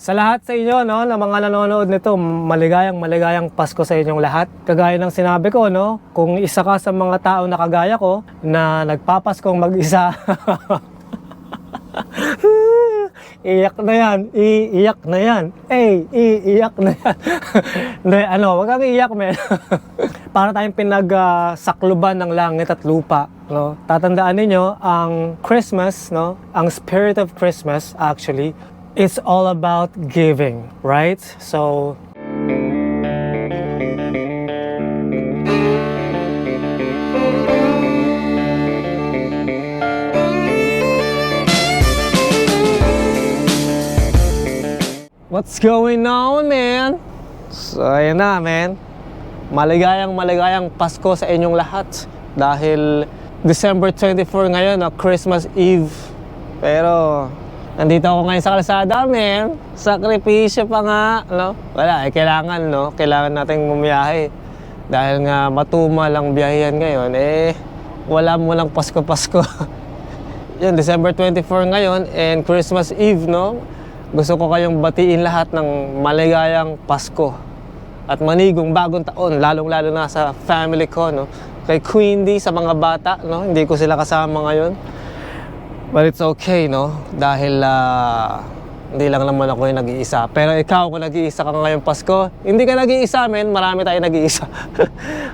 Sa lahat sa inyo, no, na mga nanonood nito, maligayang Pasko sa inyong lahat. Kagaya ng sinabi ko, no, kung isa ka sa mga tao na kagaya ko, na nagpapaskong mag-isa, iyak na yan, iiyak na yan, iiyak na yan. Hindi, wag kang iiyak, men. Para tayong pinagsakluban ng langit at lupa, no? Tatandaan ninyo, ang Christmas, no, ang spirit of Christmas, actually, it's all about giving, right? So, what's going on, man? So, ayun na, man. Maligayang Pasko sa inyong lahat. Dahil December 24 ngayon, Christmas Eve. Pero nandito ako ngayon sa kalsada, man. Sakripisyo pa nga, no? Wala, kailangan, no? Kailangan nating bumiyahe. Dahil nga matumal ang biyahehan ngayon, wala mo lang Pasko-Pasko. Yun, December 24 ngayon and Christmas Eve, no? Gusto ko kayong batiin lahat ng maligayang Pasko at manigong bagong taon, lalong-lalo na sa family ko, no? Kay Queen D, sa mga bata, no? Hindi ko sila kasama ngayon. But it's okay, no? Dahil hindi lang naman ako yung nag-iisa. Pero ikaw, kung nag-iisa ka ngayong Pasko, hindi ka nag-iisa, men. Marami tayong nag-iisa.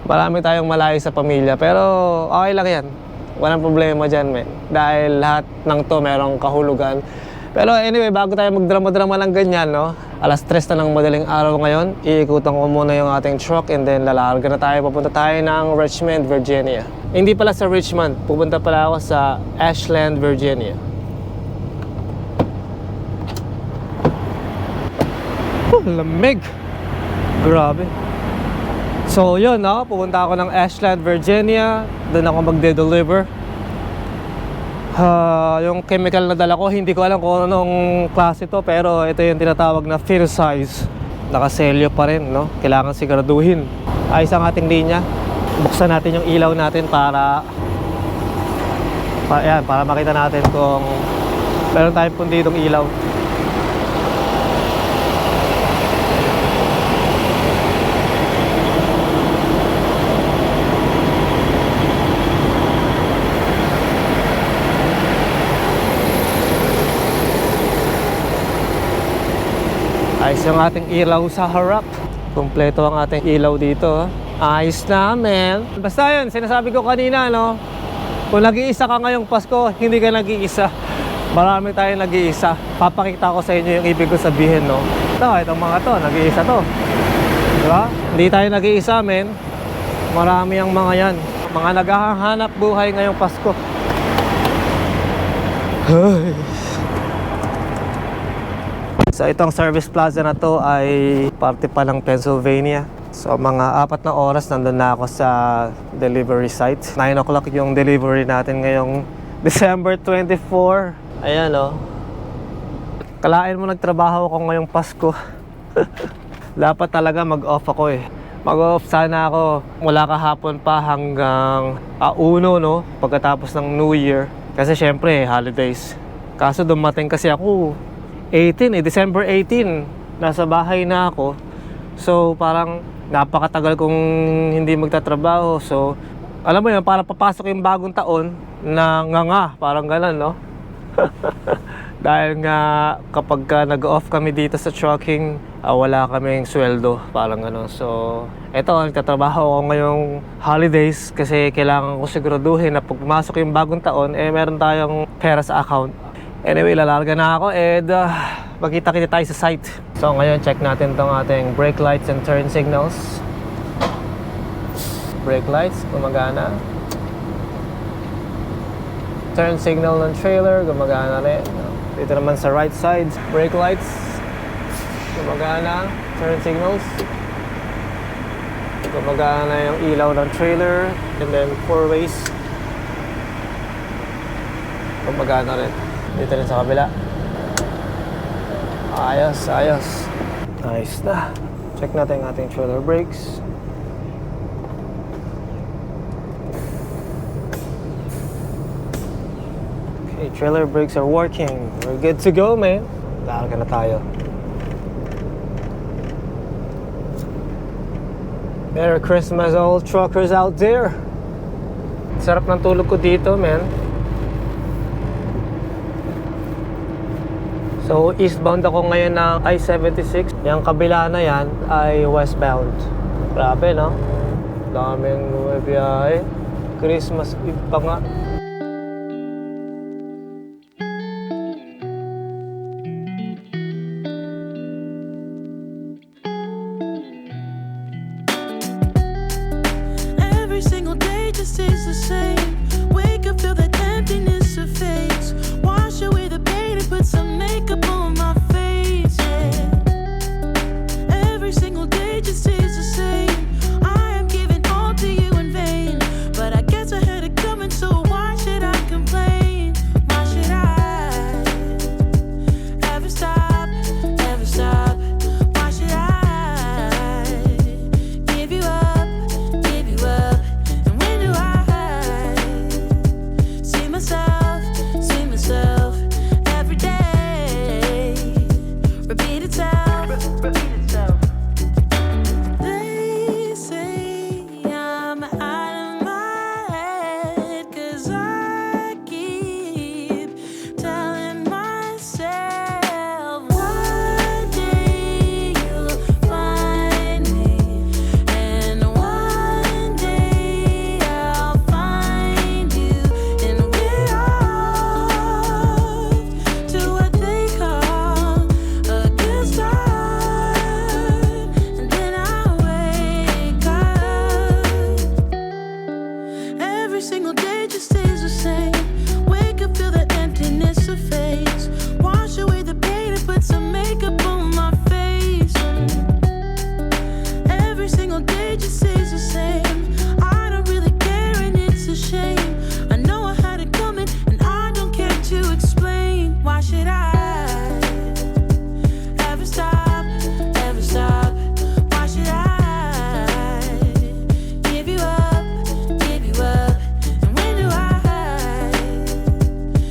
Marami tayong malayo sa pamilya. Pero okay lang yan. Walang problema dyan, men. Dahil lahat ng to merong kahulugan. Pero anyway, bago tayo magdrama-drama lang ganyan, no? Alas 3 na ng madaling araw ngayon. Iikutan ko muna yung ating truck and then lalarga na tayo. Papunta tayo ng Richmond, Virginia. Hindi pala sa Richmond. Pupunta pala ako sa Ashland, Virginia. Lamig. Grabe. So yun, no? Pupunta ako ng Ashland, Virginia. Doon ako magde-deliver. Yung chemical na dala ko, hindi ko alam kung anong klase to, pero ito yung tinatawag na fill size. Nakaselyo pa rin, no? Kailangan siguraduhin. Ayos ang ating linya. Buksan natin yung ilaw natin para makita natin kung meron tayong punditong ilaw. Ayos yung ating ilaw sa harap. Kompleto ang ating ilaw dito. Ayos na, man. Basta yun, sinasabi ko kanina, no? Kung nag-iisa ka ngayong Pasko, hindi ka nag-iisa. Marami tayong nag-iisa. Papakita ko sa inyo yung ibig ko sabihin, no? Itong mga to, nag-iisa to. Diba? Hindi tayo nag-iisa, man. Marami ang mga yan. Mga naghahanap buhay ngayong Pasko. So itong service plaza na to ay parte pa ng Pennsylvania. So mga 4 na oras nandun na ako sa delivery site. 9 o'clock yung delivery natin ngayong December 24. Ayan, oh. Kalain mo nagtrabaho ako ngayong Pasko. Dapat talaga mag-off ako, eh. Mag-off sana ako mula kahapon pa hanggang 1, no? Pagkatapos ng New Year. Kasi syempre, holidays. Kaso dumating kasi ako December 18, nasa bahay na ako. So parang napakatagal kong hindi magtatrabaho. So alam mo yun, para papasok yung bagong taon na parang ganun, no? Dahil nga kapag nag-off kami dito sa trucking, wala kaming sweldo, parang gano'n. So eto, nagtatrabaho ako ngayong holidays kasi kailangan ko siguraduhin na pag pumasok yung bagong taon, meron tayong pera sa account. Anyway, lalarga na ako and magkita-kita tayo sa site. So ngayon, check natin tong ating brake lights and turn signals. Brake lights, gumagana. Turn signal ng trailer, gumagana rin. Dito naman sa right side, brake lights, gumagana. Turn signals, gumagana yung ilaw ng trailer. And then 4 ways, gumagana rin. Dito rin sa kabila. Ayos. Nice na. Check natin ang ating trailer brakes. Okay, trailer brakes are working. We're good to go, man. Larga na tayo. Merry Christmas all truckers out there. Sarap ng tulog ko dito, man. So, eastbound ako ngayon ng I-76. Yung kabila na yan ay westbound. Grabe, no? Daming biyahe. Christmas Eve pa nga. Every single day just stays the same. Wake up, feel that emptiness of face. Wash away the pain and put some makeup on my face, yeah. Every single day just stays the same. I am giving all to you in vain, but I guess I had it coming, so why should I complain? Why should I ever stop, ever stop? Why should I give you up, give you up? And when do I see myself every day? Repeat itself, repeat itself. They say I'm out of my head, 'cause I keep telling myself one day you'll find me, and one day I'll find you, and we're off to what they call a good start. And then I wake up. Every single day just stays the same. Wake up, feel the emptiness of face. Wash away the pain and put some makeup on my face. Every single day just stays the same. I don't really care and it's a shame. I know I had it coming and I don't care to explain. Why should I ever stop, ever stop? Why should I give you up, give you up? And when do I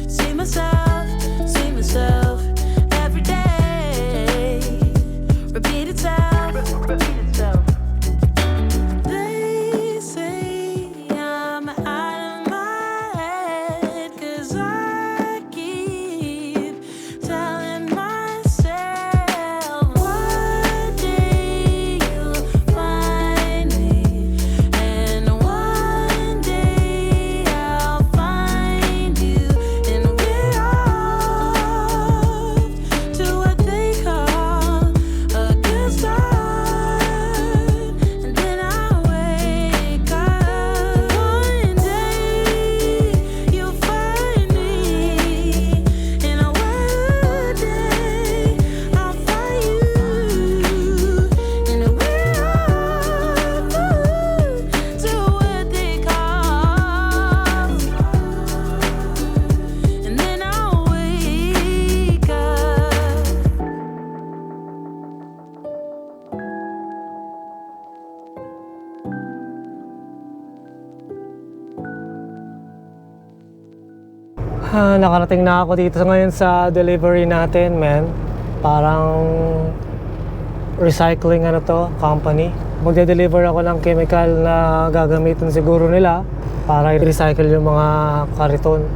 see myself every day? Repeat itself, repeat itself. They say I'm out of my head, 'cause I keep telling myself one day you'll find me, and one day I'll find you, and we're off to what they call a good start. And then I wake up. One day you'll find me, and one day I'll find you, and we're off to what they call. And then I'll wake up. Nakarating na ako dito ngayon sa delivery natin, man. Parang recycling company. Magde-deliver ako ng chemical na gagamitin siguro nila para i-recycle yung mga karton.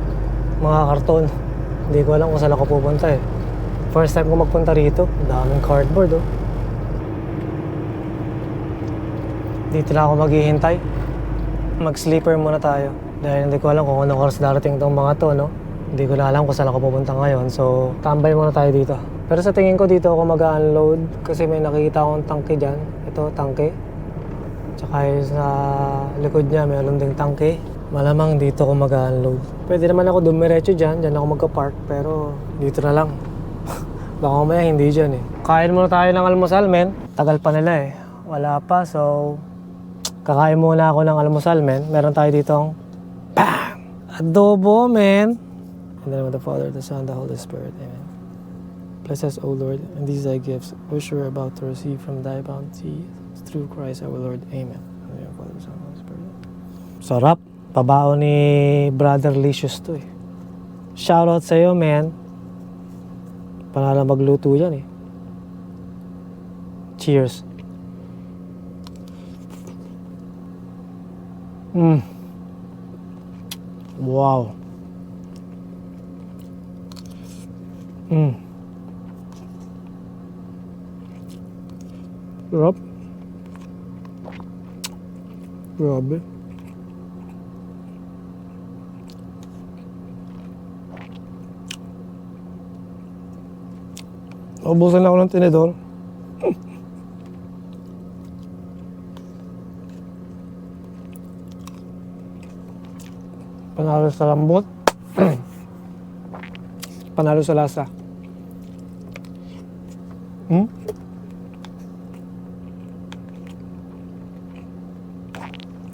Hindi ko alam kung saan ako pupunta eh. First time ko magpunta rito. Daming cardboard, oh. Dito na ako maghihintay. Mag-sleeper muna tayo. Dahil hindi ko alam kung anong oras darating itong mga to, no? Hindi ko na alam kung saan ako pupunta ngayon. So, tambay muna tayo dito. Pero sa tingin ko dito ako mag-unload kasi may nakikita akong tangke dyan. Ito, tangke. Tsaka sa likod niya, mayroon ding tangke. Malamang dito ako mag-unload. Pwede naman ako dumiretso dyan. Dyan ako magka-park. Pero dito na lang. Baka mamaya hindi dyan eh. Kain muna tayo ng almusal, men. Tagal pa nila eh. Wala pa, so kakain muna ako ng almusal, men. Meron tayo ditong bam! Adobo, men. In the name of the Father, the Son, the Holy Spirit. Amen. Bless us, O Lord, and these thy gifts, which we are about to receive from thy bounty, through Christ our Lord. Amen. In the name of the Father, the Son, the Holy Spirit. Sarap. Pabao ni Brother Licious to eh. Shoutout sa'yo, man. Panala magluto yan eh. Cheers. Wow. Sarap. Grabe. Naubusan ako ng tinidor. Panalo sa lambot. Panalo sa lasa.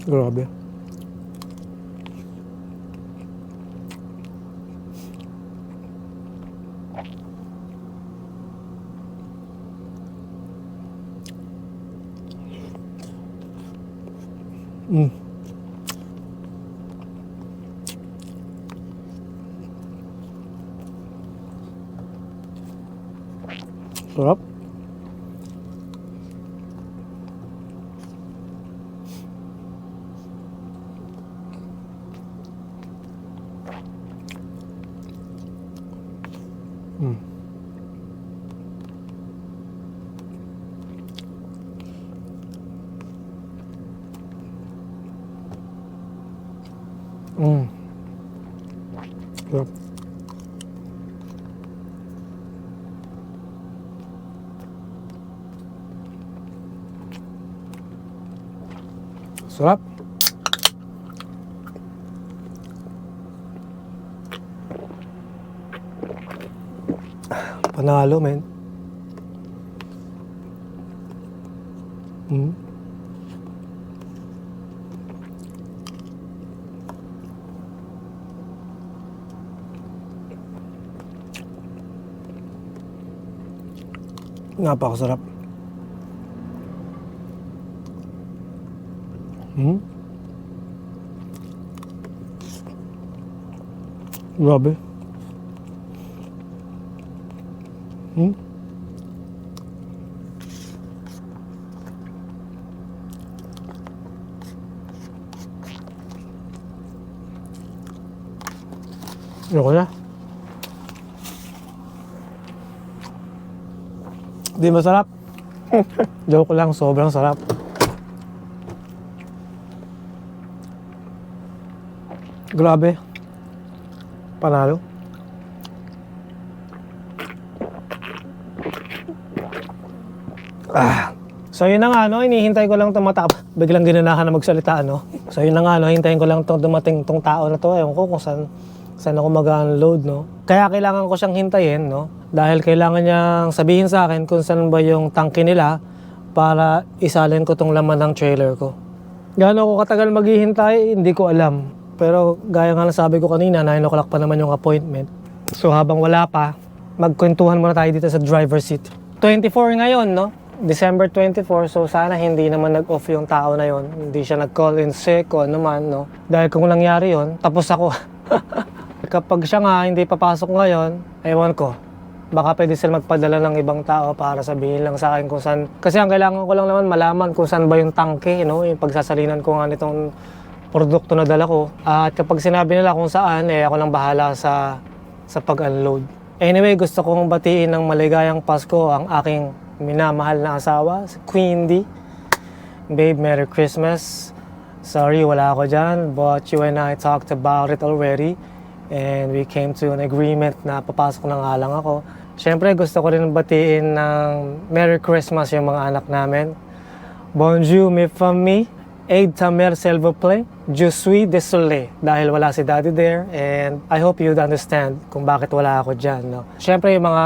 Grabe. Sarap. Sarap. Sarap. Panalo, men. Napakasarap. Grabe. Ayoko na. Di masarap. Joke lang, sobrang sarap. Grabe. Panalo. So yun na nga, no, hinihintay ko lang itong biglang ginanahan na magsalita, no. So yun na nga, no, hintayin ko lang itong dumating itong tao na to. Ewan ko kung saan ako mag-unload, no. Kaya kailangan ko siyang hintayin, no. Dahil kailangan niyang sabihin sa akin kung saan ba yung tangke nila para isalin ko tong laman ng trailer ko. Gaano ako katagal maghihintay, hindi ko alam. Pero gaya nga sabi ko kanina, 9 o'clock pa naman yung appointment. So habang wala pa, magkwentuhan muna tayo dito sa driver's seat. 24 ngayon, no? December 24, so sana hindi naman nag-off yung tao na yon. Hindi siya nag-call in sick o ano man, no? Dahil kung nangyari yon, tapos ako. Kapag siya nga hindi papasok ngayon, ewan ko. Baka pwede sila magpadala ng ibang tao para sabihin lang sa akin kung saan. Kasi ang kailangan ko lang naman malaman kung saan ba yung tangke, no? Yung pagsasalinan ko nga nitong produkto na dala ko. At kapag sinabi nila kung saan, ako lang bahala sa pag-unload. Anyway, gusto kong batiin ng maligayang Pasko ang aking minamahal na asawa, si Queen D. Babe, Merry Christmas. Sorry, wala ako dyan, but you and I talked about it already. And we came to an agreement na papasok na nga lang ako. Siyempre, gusto ko rin batiin ng Merry Christmas yung mga anak namin. Bonjour, mes familles. Aide ta mère, s'il vous plaît. Je suis désolé dahil wala si Daddy there, and I hope you'd understand kung bakit wala ako dyan, no? Siyempre, yung mga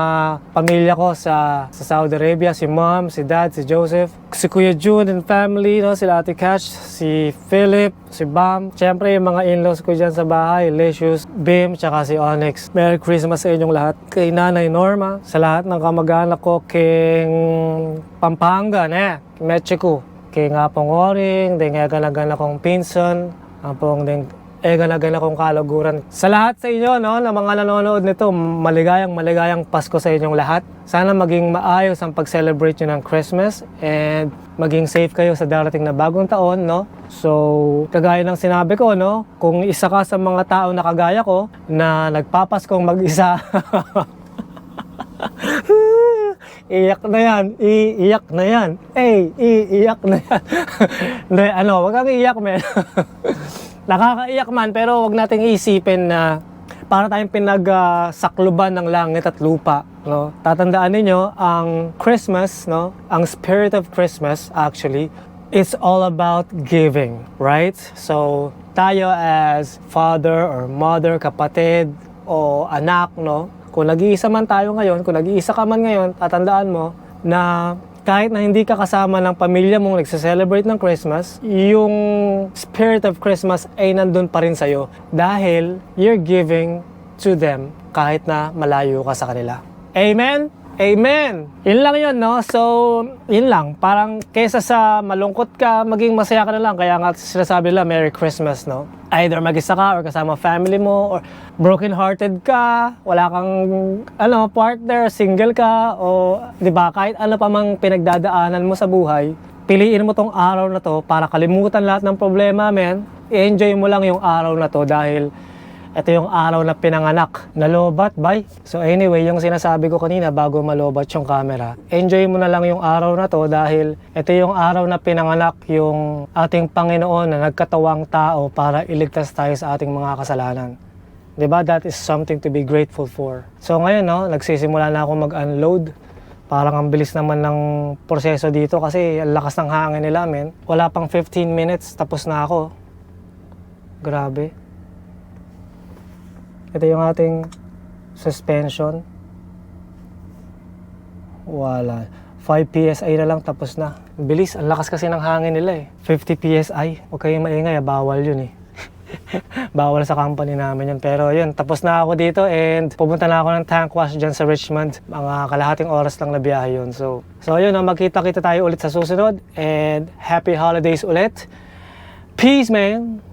pamilya ko sa Saudi Arabia, si Mom, si Dad, si Joseph, si Kuya June and family, no? Sila Ate Cash, si Philip, si Bam. Siyempre, yung mga in-laws ko dyan sa bahay, Lecious, Bim, tsaka si Onyx. Merry Christmas sa inyong lahat. Kay Nanay Norma, sa lahat ng kamag-anak ko, king Pampanga, Mexico. Kaya nga pong oring, din nga ganagan akong pinsan, apong din gana-gana kong kaluguran. Sa lahat sa inyo, no, na mga nanonood nito, maligayang Pasko sa inyong lahat. Sana maging maayos ang pag-celebrate nyo ng Christmas and maging safe kayo sa darating na bagong taon, no? So, kagaya ng sinabi ko, no, kung isa ka sa mga tao na kagaya ko na nagpapaskong mag-isa, iyak na yan, iiyak na yan, iiyak na yan. Hindi, wag kang iiyak, men. Nakakaiyak man, pero wag nating isipin na para tayong pinagsakluban ng langit at lupa, no? Tatandaan ninyo, ang Christmas, no, ang spirit of Christmas actually, it's all about giving, right? So, tayo as father or mother, kapatid o anak, no, kung nag-iisa man tayo ngayon, kung nag-iisa ka man ngayon, tatandaan mo na kahit na hindi ka kasama ng pamilya mong nagse-celebrate ng Christmas, yung spirit of Christmas ay nandun pa rin sa'yo dahil you're giving to them kahit na malayo ka sa kanila. Amen? Amen! Yun lang yun, no? So, yun lang. Parang kesa sa malungkot ka, maging masaya ka na lang. Kaya nga sinasabi nila, Merry Christmas, no? Either mag-isa ka or kasama family mo or broken-hearted ka, wala kang partner, single ka, o di ba, kahit ano pa mang pinagdadaanan mo sa buhay, piliin mo tong araw na to para kalimutan lahat ng problema, men. I-enjoy mo lang yung araw na to dahil ito yung araw na pinanganak na lobat, bye. So anyway, yung sinasabi ko kanina bago malobat yung camera, enjoy mo na lang yung araw na to dahil ito yung araw na pinanganak yung ating Panginoon na nagkatawang tao para iligtas tayo sa ating mga kasalanan. Diba? That is something to be grateful for. So ngayon, no, nagsisimula na ako mag-unload. Parang ang bilis naman ng proseso dito kasi ang lakas ng hangin nila, men. Wala pang 15 minutes, tapos na ako. Grabe. Ito yung ating suspension. Wala. 5 PSI na lang, tapos na. Bilis, ang lakas kasi ng hangin nila eh. 50 PSI. Huwag kayong maingay, bawal yun eh. Bawal sa company namin yun. Pero yun, tapos na ako dito and pupunta na ako ng tank wash dyan sa Richmond. Mga kalahating oras lang na biyahe yun. So yun, magkita-kita tayo ulit sa susunod and happy holidays ulit. Peace, man!